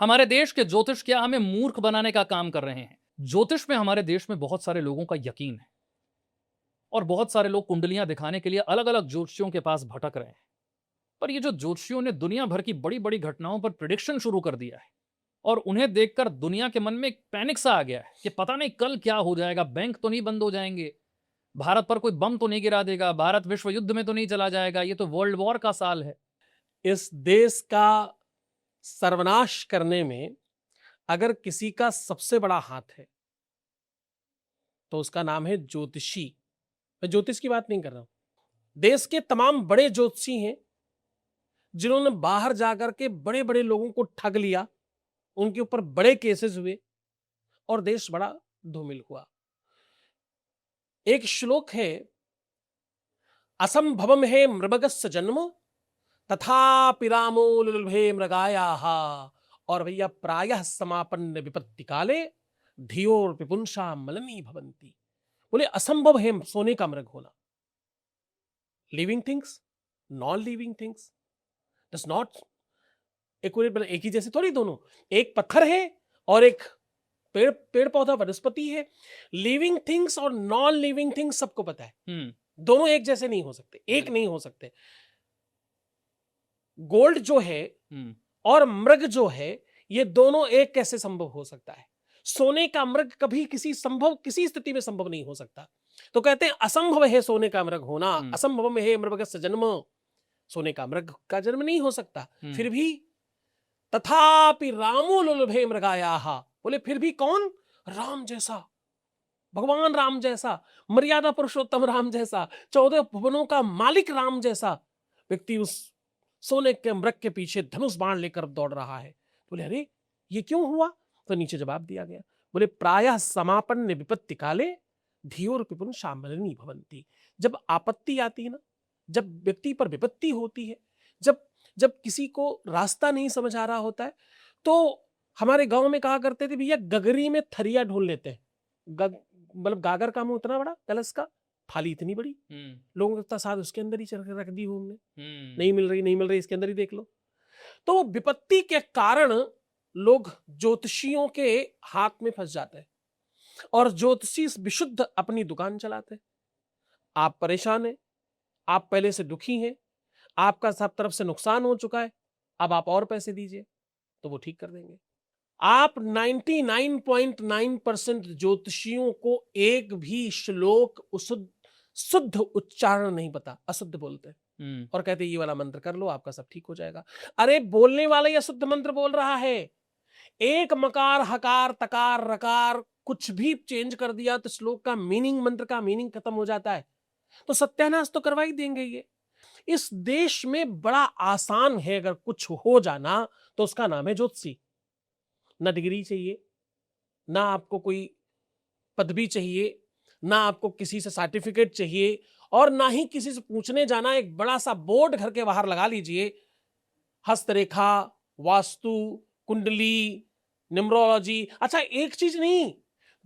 हमारे देश के ज्योतिष क्या हमें मूर्ख बनाने का काम कर रहे हैं? ज्योतिष में हमारे देश में बहुत सारे लोगों का यकीन है और बहुत सारे लोग कुंडलियां दिखाने के लिए अलग-अलग ज्योतिषियों के पास भटक रहे हैं। पर ये जो ज्योतिषियों ने दुनिया भर की बड़ी-बड़ी घटनाओं पर प्रेडिक्शन शुरू कर दिया है और उन्हें देखकर दुनिया के मन में एक पैनिक सा आ गया है कि पता नहीं कल क्या हो जाएगा, बैंक तो नहीं बंद हो जाएंगे, भारत पर कोई बम तो नहीं गिरा देगा, भारत विश्व युद्ध में तो नहीं चला जाएगा, ये तो वर्ल्ड वॉर का साल है। इस देश का सर्वनाश करने में अगर किसी का सबसे बड़ा हाथ है तो उसका नाम है ज्योतिषी। मैं ज्योतिष की बात नहीं कर रहा हूं। देश के तमाम बड़े ज्योतिषी हैं जिन्होंने बाहर जाकर के बड़े बड़े लोगों को ठग लिया, उनके ऊपर बड़े केसेस हुए और देश बड़ा धूमिल हुआ। एक श्लोक है, असंभवम है मृगस्य जन्म तथापि रामो लुलुभे मृगायाः। और भैया प्रायः समापन्न विपत्ति काले धियोर पिपुंसा मलनी भवंती। बोले असंभव है सोने का मृग होना। Living things, non living things does not equal, एक ही जैसे थोड़ी दोनों। एक पत्थर है और एक पेड़ पौधा वनस्पति है। लिविंग थिंग्स और नॉन लिविंग थिंग्स सबको पता है, दोनों एक जैसे नहीं हो सकते, एक नहीं हो सकते। गोल्ड जो है और मृग जो है, ये दोनों एक कैसे संभव हो सकता है? सोने का मृग कभी किसी स्थिति में संभव नहीं हो सकता। तो कहते हैं असंभव है सोने का मृग होना, असंभव में है मृगस्य जन्म। सोने का मृग का जन्म नहीं हो सकता। फिर भी तथापि रामो लुलुभे मृगायाः। बोले फिर भी कौन? राम जैसा, भगवान राम जैसा, मर्यादा पुरुषोत्तम राम जैसा, 14 भुवनों का मालिक राम जैसा व्यक्ति उस सोने के मृग के पीछे धनुष बाण लेकर दौड़ रहा है। बोले अरे ये क्यों हुआ? तो नीचे जवाब दिया गया, बोले प्रायः समापन्न विपत्ति काले धियोर पिपुन शामलनी भवंती। जब आपत्ति आती है ना, जब व्यक्ति पर विपत्ति होती है, जब जब किसी को रास्ता नहीं समझ आ रहा होता है, तो हमारे गांव में कहा करते थे भैया गगरी में थरिया ढूंढ लेते हैं। मतलब गागर का मुंह इतना बड़ा, कलश का थाली इतनी बड़ी, लोगों के साथ उसके अंदर ही रख दी हमने। नहीं मिल रही, इसके अंदर ही देख लो। तो विपत्ति के कारण लोग ज्योतिषियों के हाथ में फंस जाते हैं और ज्योतिषी विशुद्ध अपनी दुकान चलाते हैं। आप परेशान हैं, आप पहले से दुखी हैं, आपका सब तरफ से नुकसान हो चुका है, अब आप और पैसे दीजिए तो वो ठीक कर देंगे। आप 99.9% ज्योतिषियों को एक भी श्लोक शुद्ध उच्चारण नहीं पता, अशुद्ध बोलते हैं और कहते ये वाला मंत्र कर लो आपका सब ठीक हो जाएगा। अरे बोलने वाला ये अशुद्ध मंत्र बोल रहा है, एक मकार हकार तकार रकार कुछ भी चेंज कर दिया तो श्लोक का मीनिंग, मंत्र का मीनिंग खत्म हो जाता है। तो सत्यानाश तो करवा ही देंगे। ये इस देश में बड़ा आसान है, अगर कुछ हो जाना तो उसका नाम है ज्योतिषी। ना डिग्री चाहिए, ना आपको कोई पदवी चाहिए, ना आपको किसी से सर्टिफिकेट चाहिए और ना ही किसी से पूछने जाना। एक बड़ा सा बोर्ड घर के बाहर लगा लीजिए, हस्तरेखा, वास्तु, कुंडली, न्यूमरोलॉजी। अच्छा एक चीज नहीं,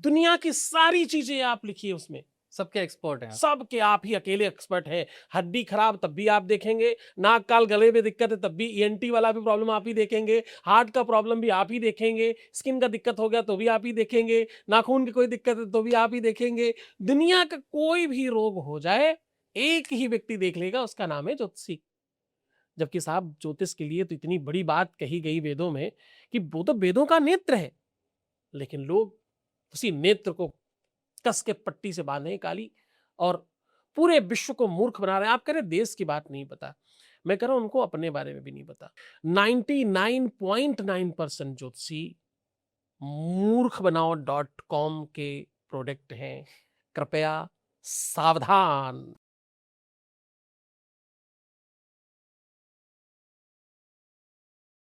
दुनिया की सारी चीजें आप लिखिए उसमें। सबके एक्सपर्ट हैं, सबके आप ही अकेले एक्सपर्ट हैं। हड्डी खराब तब भी आप देखेंगे, नाक काल गले में दिक्कत है तब भी ईएनटी वाला भी प्रॉब्लम आप ही देखेंगे, हार्ट का प्रॉब्लम भी आप ही देखेंगे, स्किन का दिक्कत हो गया तो भी आप ही देखेंगे, नाखून की कोई दिक्कत है तो भी आप ही देखेंगे। दुनिया का कोई भी रोग हो जाए एक ही व्यक्ति देख लेगा, उसका नाम है ज्योतिषी। जबकि साहब ज्योतिष के लिए तो इतनी बड़ी बात कही गई वेदों में कि वो तो वेदों का नेत्र है, लेकिन लोग उसी नेत्र को कस के पट्टी से बांधे काली और पूरे विश्व को मूर्ख बना रहे हैं। आप कह रहे देश की बात नहीं पता, मैं कह रहा हूं उनको अपने बारे में भी नहीं पता। 99.9% ज्योतिषी मूर्खबनाओ.com के प्रोडक्ट हैं। कृपया सावधान।